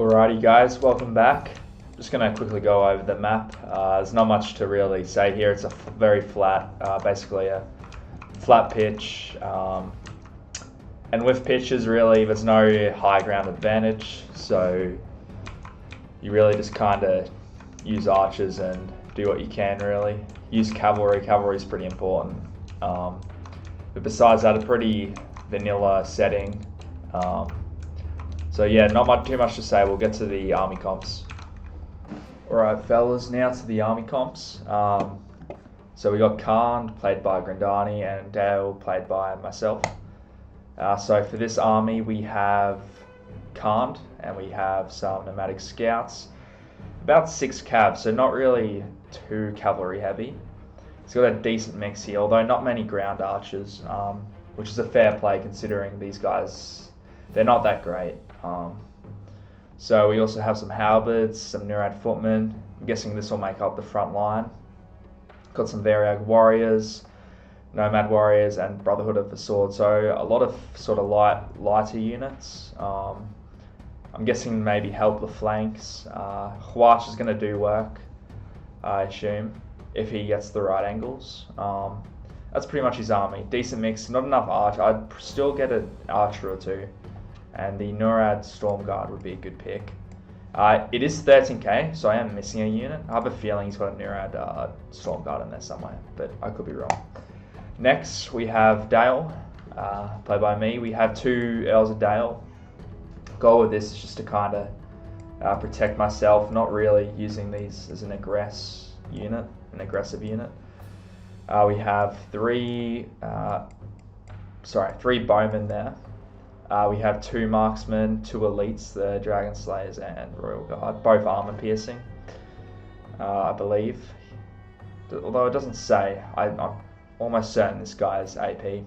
Alrighty guys, welcome back. Just going to quickly go over the map. There's not much to really say here. It's a very flat, basically a flat pitch. And with pitches really, there's no high ground advantage. So you really just kind of use archers and do what you can really. Use cavalry. Cavalry is pretty important. But besides that, a pretty vanilla setting. So yeah, not too much to say. We'll get to the army comps. Alright fellas, now to the army comps. So we got Khan, played by Grandani, and Dale, played by myself. So for this army we have Khan, and we have some nomadic scouts. About 6 cavs, so not really too cavalry heavy. It's got a decent mix here, although not many ground archers, which is a fair play considering these guys, they're not that great. So we also have some halberds, some Nurad footmen. I'm guessing this will make up the front line. Got some Variag warriors, nomad warriors, and Brotherhood of the Sword. So a lot of sort of lighter units. I'm guessing maybe help the flanks. Huach is going to do work, I assume, if he gets the right angles. That's pretty much his army. Decent mix, not enough archer. I'd still get an archer or two. And the Nurad Storm Guard would be a good pick. It is 13k, so I am missing a unit. I have a feeling he's got a Nurad Storm Guard in there somewhere, but I could be wrong. Next, we have Dale, played by me. We have 2 Earls of Dale. Goal with this is just to kind of protect myself, not really using these as an aggressive unit. We have 3 bowmen there. We have 2 marksmen, 2 elites, the Dragon Slayers and Royal Guard, both armor piercing, I believe. Although it doesn't say, I'm almost certain this guy is AP.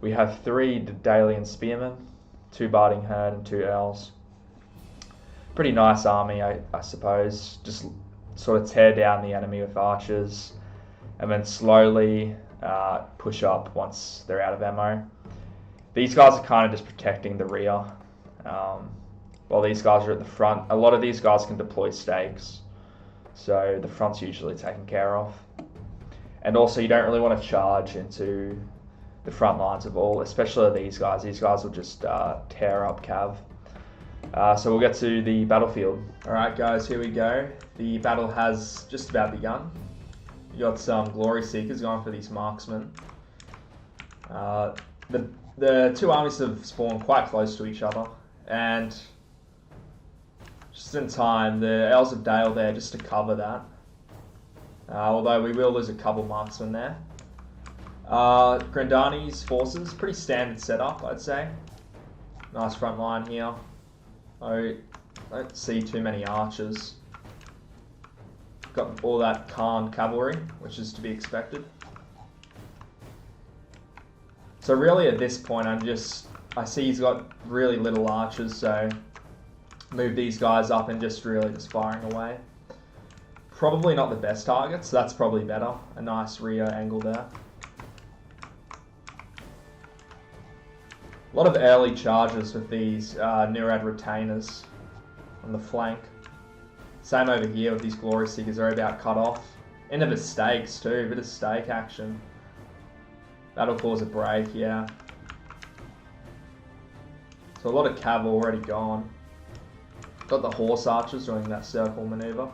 We have 3 Dalian Spearmen, 2 Barding Herd and 2 Earls. Pretty nice army, I suppose. Just sort of tear down the enemy with archers and then slowly push up once they're out of ammo. These guys are kind of just protecting the rear, while these guys are at the front. A lot of these guys can deploy stakes, so the front's usually taken care of. And also you don't really want to charge into the front lines of all, especially these guys. These guys will just tear up cav. So we'll get to the battlefield. Alright guys, here we go. The battle has just about begun. You got some Glory Seekers going for these marksmen. The 2 armies have spawned quite close to each other, and just in time, the Earls of Dale there just to cover that. Although we will lose a couple marksmen there. Grandani's forces, pretty standard setup, I'd say. Nice front line here. I don't see too many archers. Got all that Khan cavalry, which is to be expected. So really at this point, I see he's got really little archers, so move these guys up and just firing away. Probably not the best target, so that's probably better. A nice rear angle there. A lot of early charges with these Nurad retainers on the flank. Same over here with these Glory Seekers, they're about cut off. Into the stakes too, a bit of stake action. That'll cause a break, yeah. So a lot of cav already gone. Got the horse archers doing that circle maneuver.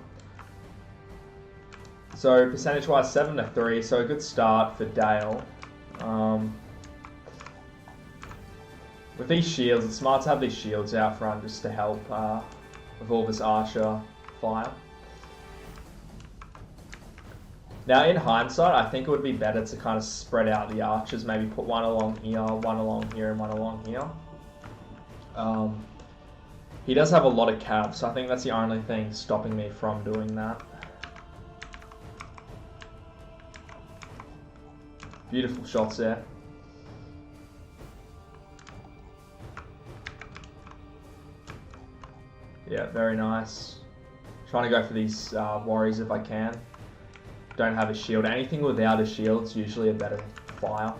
So percentage-wise, 7-3, so a good start for Dale. With these shields, it's smart to have these shields out front just to help with all this archer fire. Now, in hindsight, I think it would be better to kind of spread out the archers, maybe put one along here, and one along here. He does have a lot of cav, so I think that's the only thing stopping me from doing that. Beautiful shots there. Yeah, very nice. Trying to go for these warriors if I can. Don't have a shield. Anything without a shield is usually a better fire.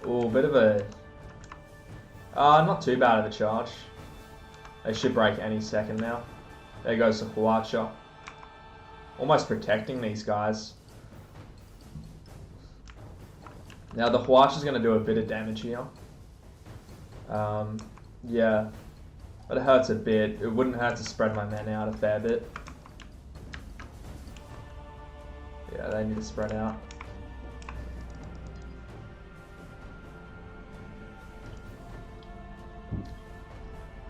Ooh, bit of a... not too bad of a charge. They should break any second now. There goes the Huacha. Almost protecting these guys. Now the Huacha's going to do a bit of damage here. Yeah, but it hurts a bit. It wouldn't hurt to spread my men out a fair bit. Yeah, they need to spread out.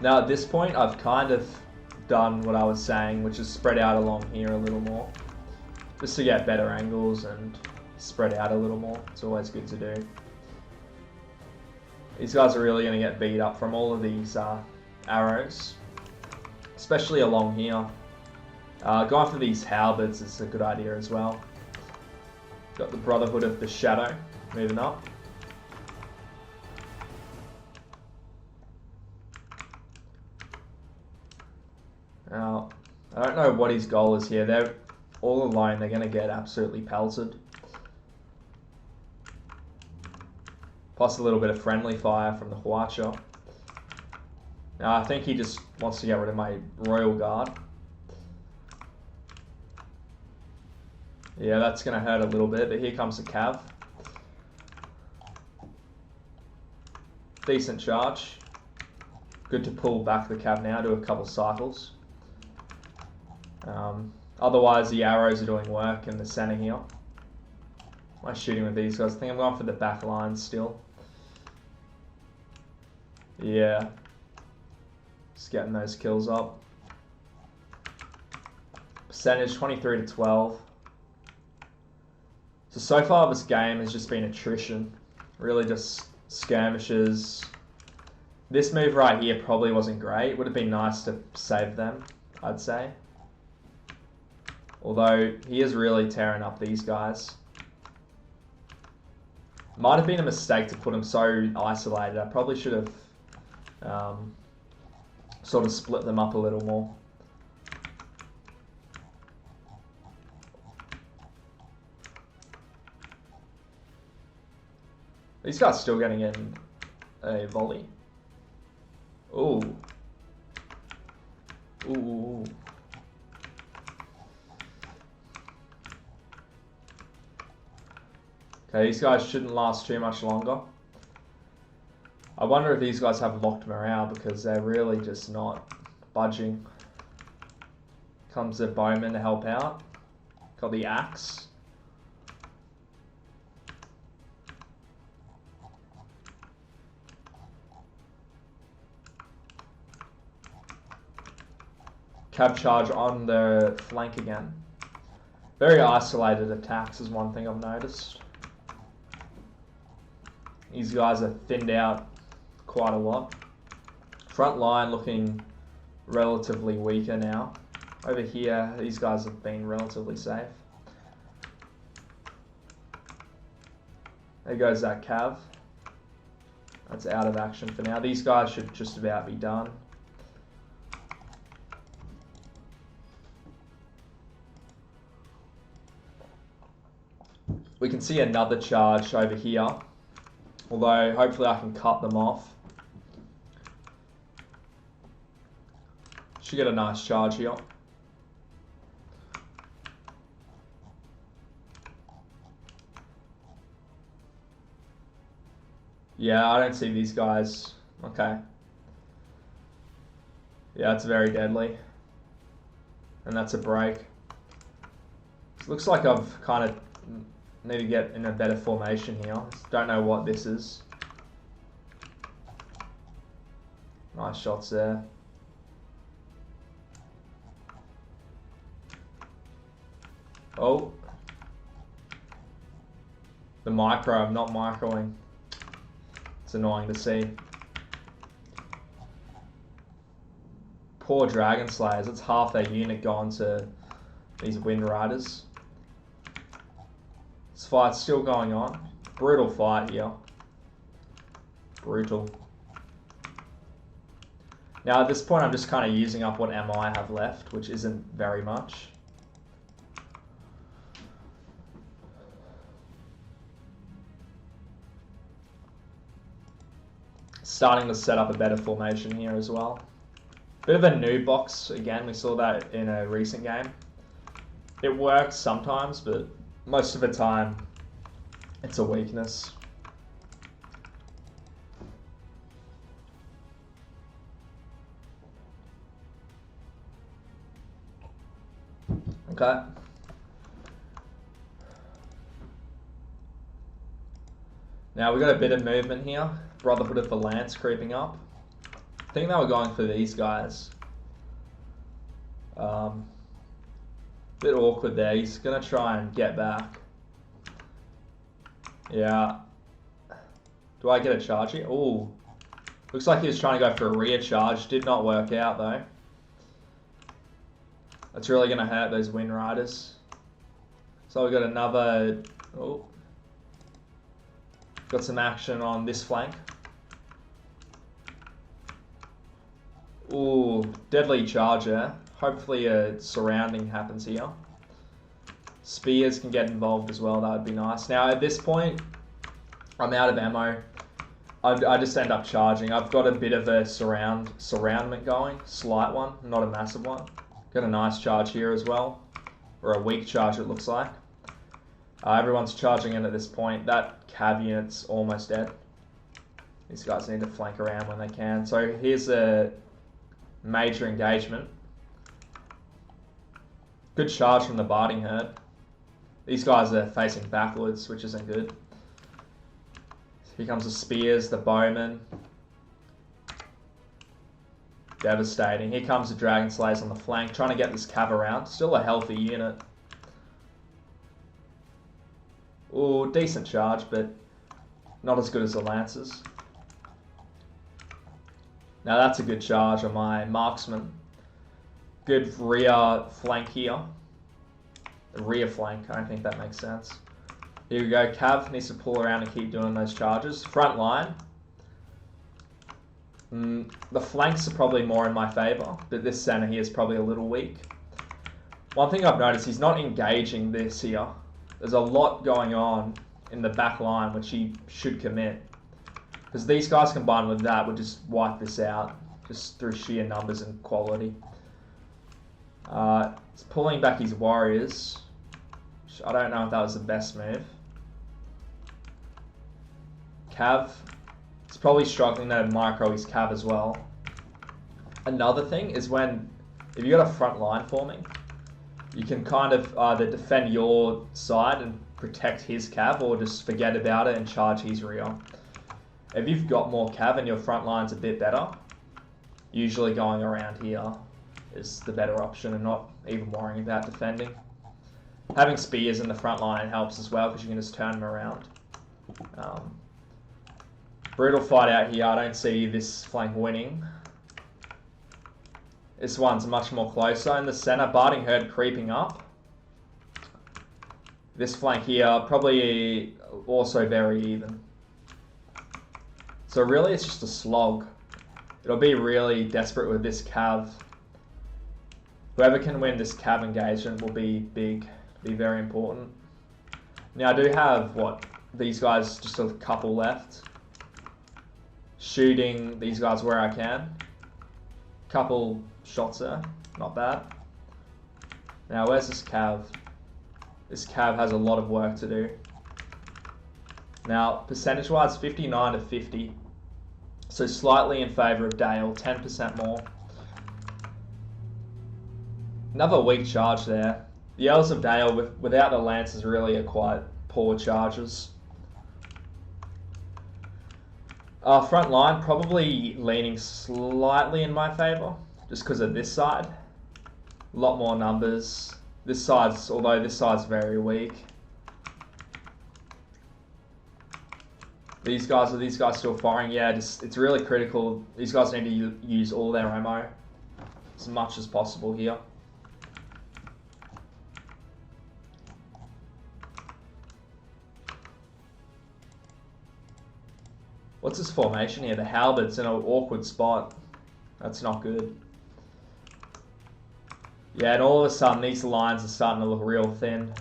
Now at this point, I've kind of done what I was saying, which is spread out along here a little more. Just to get better angles and spread out a little more. It's always good to do. These guys are really going to get beat up from all of these arrows, especially along here. Going for these halberds is a good idea as well. Got the Brotherhood of the Shadow moving up. Now, I don't know what his goal is here. They're all alone. They're going to get absolutely pelted. Plus a little bit of friendly fire from the Huacha. Now I think he just wants to get rid of my Royal Guard. Yeah, that's going to hurt a little bit, but here comes the Cav. Decent charge. Good to pull back the Cav now, do a couple cycles. Otherwise the arrows are doing work in the center here. Am I shooting with these guys? I think I'm going for the back line still. Yeah. Just getting those kills up. Percentage 23 to 12. So far this game has just been attrition. Really just skirmishes. This move right here probably wasn't great. Would have been nice to save them, I'd say. Although he is really tearing up these guys. Might have been a mistake to put him so isolated. I probably should have sort of split them up a little more. These guys still getting in a volley. Ooh. Ooh. Okay, these guys shouldn't last too much longer. I wonder if these guys have locked morale because they're really just not budging. Comes the bowman to help out. Got the axe. Cab charge on the flank again. Very isolated attacks is one thing I've noticed. These guys are thinned out quite a lot. Front line looking relatively weaker now. Over here, these guys have been relatively safe. There goes that Cav. That's out of action for now. These guys should just about be done. We can see another charge over here. Although, hopefully I can cut them off. Should get a nice charge here. Yeah, I don't see these guys. Okay. Yeah, it's very deadly. And that's a break. It looks like I've kind of need to get in a better formation here. Don't know what this is. Nice shots there. Oh. The micro, I'm not microing. It's annoying to see. Poor Dragon Slayers. It's half their unit gone to these Wind Riders. This fight's still going on. Brutal fight here. Brutal. Now at this point I'm just kind of using up what ammo I have left, which isn't very much. Starting to set up a better formation here as well. Bit of a new box again. We saw that in a recent game. It works sometimes, but most of the time it's a weakness. Okay. Now we've got a bit of movement here. Brotherhood of the Lance creeping up. I think they were going for these guys. Bit awkward there. He's going to try and get back. Yeah. Do I get a charge here? Ooh. Looks like he was trying to go for a rear charge. Did not work out though. That's really going to hurt those Wind Riders. So we've got another... Oh. Got some action on this flank. Ooh, deadly charger. Hopefully a surrounding happens here. Spears can get involved as well. That would be nice. Now at this point, I'm out of ammo. I just end up charging. I've got a bit of a surroundment going. Slight one, not a massive one. Got a nice charge here as well. Or a weak charge it looks like. Everyone's charging in at this point. That cav unit's almost dead. These guys need to flank around when they can. So here's a major engagement. Good charge from the Barding herd. These guys are facing backwards, which isn't good. Here comes the Spears, the Bowmen. Devastating. Here comes the Dragon Slayers on the flank, trying to get this cav around. Still a healthy unit. Ooh, decent charge, but not as good as the Lancers. Now that's a good charge on my marksman. Good rear flank here. The rear flank, I don't think that makes sense. Here we go, Cav needs to pull around and keep doing those charges. Front line. The flanks are probably more in my favour, but this center here is probably a little weak. One thing I've noticed, he's not engaging this here. There's a lot going on in the back line which he should commit. Because these guys combined with that would just wipe this out, just through sheer numbers and quality. He's pulling back his warriors. I don't know if that was the best move. Cav. He's probably struggling to micro his cav as well. Another thing is if you got a front line forming, you can kind of either defend your side and protect his cav, or just forget about it and charge his rear. If you've got more cav and your front line's a bit better, usually going around here is the better option and not even worrying about defending. Having spears in the front line helps as well because you can just turn them around. Brutal fight out here. I don't see this flank winning. This one's much more closer. In the center, Barding herd creeping up. This flank here, probably also very even. So really it's just a slog. It'll be really desperate with this cav. Whoever can win this cav engagement will be big, be very important. Now I do have, these guys, just a couple left. Shooting these guys where I can. Couple shots there, not bad. Now where's this cav? This cav has a lot of work to do. Now percentage wise 59 to 50. So slightly in favour of Dale, 10% more. Another weak charge there. The Elves of Dale without the Lancers really are quite poor charges. Front line probably leaning slightly in my favour, just because of this side. A lot more numbers. Although this side's very weak. These guys still firing? Yeah, it's really critical. These guys need to use all their ammo as much as possible here. What's this formation here? The halberds in an awkward spot. That's not good. Yeah, and all of a sudden these lines are starting to look real thin.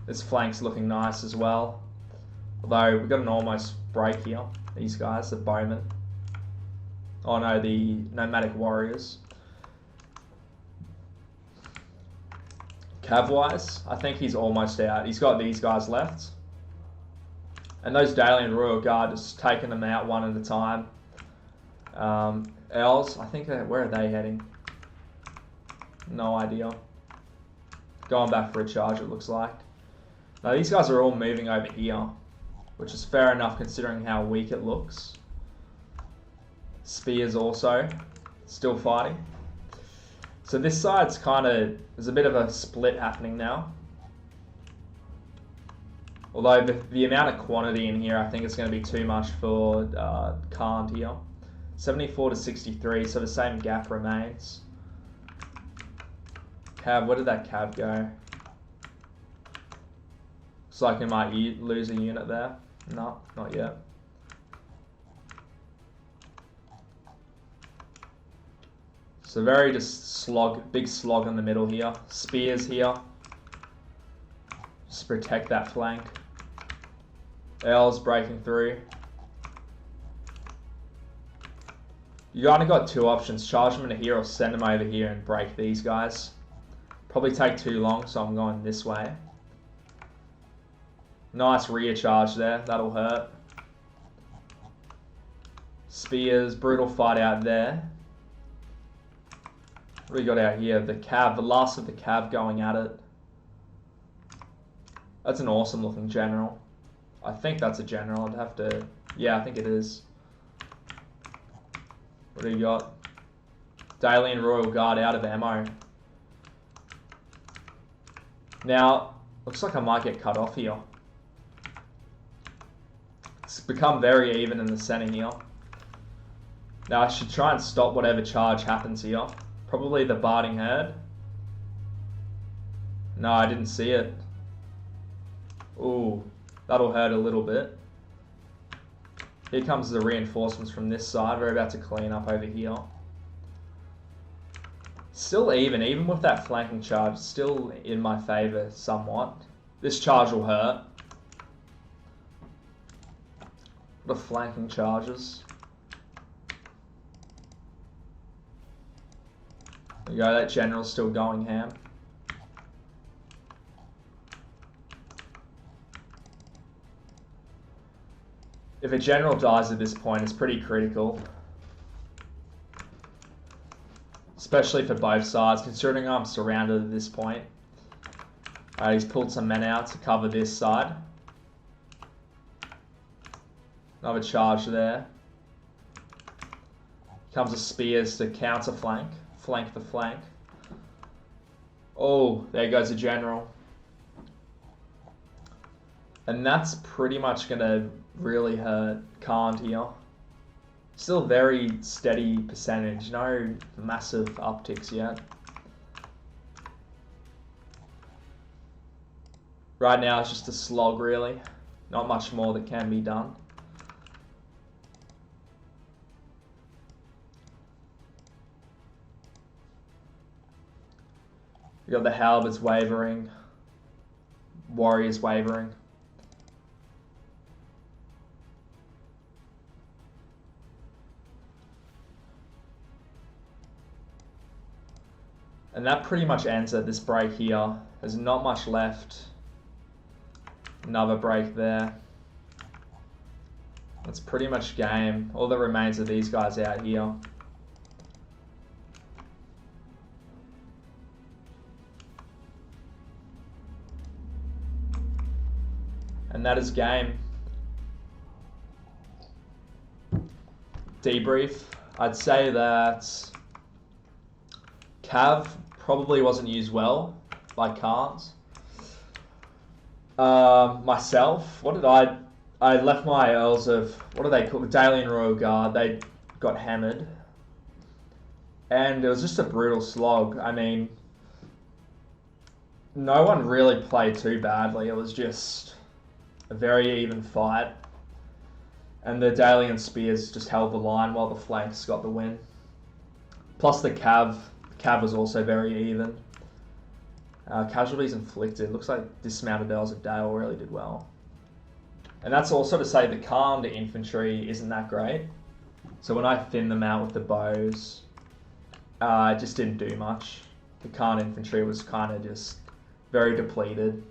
This flank's looking nice as well. Although we've got an almost break here. These guys, the bowmen. Oh no, the nomadic warriors. Cav-wise, I think he's almost out. He's got these guys left. And those Daily and Royal Guard just taking them out one at a time. Els, I think, where are they heading? No idea. Going back for a charge, it looks like. Now these guys are all moving over here, which is fair enough considering how weak it looks. Spears also still fighting. So this side's there's a bit of a split happening now. Although the amount of quantity in here, I think it's going to be too much for Khan here. 74 to 63, so the same gap remains. Cav, where did that Cav go? Looks like we might lose a unit there. No, not yet. So very just big slog in the middle here. Spears here. Just protect that flank. Els breaking through. You kind of got two options. Charge them into here or send them over here and break these guys. Probably take too long, so I'm going this way. Nice rear charge there. That'll hurt. Spears. Brutal fight out there. What do we got out here? The Cav. The last of the Cav going at it. That's an awesome looking general. I think that's a general. I'd have to... Yeah, I think it is. What do you got? Daily and Royal Guard out of ammo. Now, looks like I might get cut off here. It's become very even in the center here. Now I should try and stop whatever charge happens here. Probably the Barding Herd. No, I didn't see it. Ooh, that'll hurt a little bit. Here comes the reinforcements from this side. We're about to clean up over here. Still even with that flanking charge, still in my favour somewhat. This charge will hurt. What are flanking charges? There you go, that general's still going ham. If a general dies at this point, it's pretty critical. Especially for both sides, considering I'm surrounded at this point. Alright, he's pulled some men out to cover this side. Another charge there. Comes a spears to counter flank. Flank the flank. Oh, there goes a general. And that's pretty much going to really hurt Khan here. Still very steady percentage. No massive upticks yet. Right now it's just a slog really. Not much more that can be done. You got the halberds wavering. Warriors wavering. And that pretty much ends at this break here. There's not much left. Another break there. That's pretty much game. All that remains of these guys out here. And that is game. Debrief. I'd say that Cav probably wasn't used well by Khans. Myself, what did I left my Earls of, what do they call the Daily and Royal Guard, they got hammered. And it was just a brutal slog. I mean, no one really played too badly. It was just a very even fight. And the Daily and Spears just held the line while the flanks got the win. Plus the Cav was also very even. Casualties inflicted. Looks like dismounted Earls of Dale really did well. And that's also to say the Khan to infantry isn't that great. So when I thinned them out with the bows, it just didn't do much. The Khan infantry was kind of just very depleted.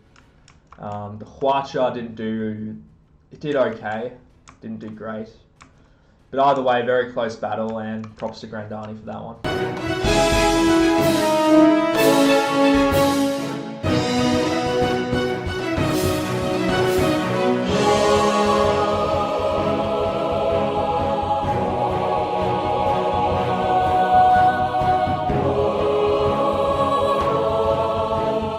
The Huacha it did okay, didn't do great. But either way, very close battle, and props to Grandani for that one.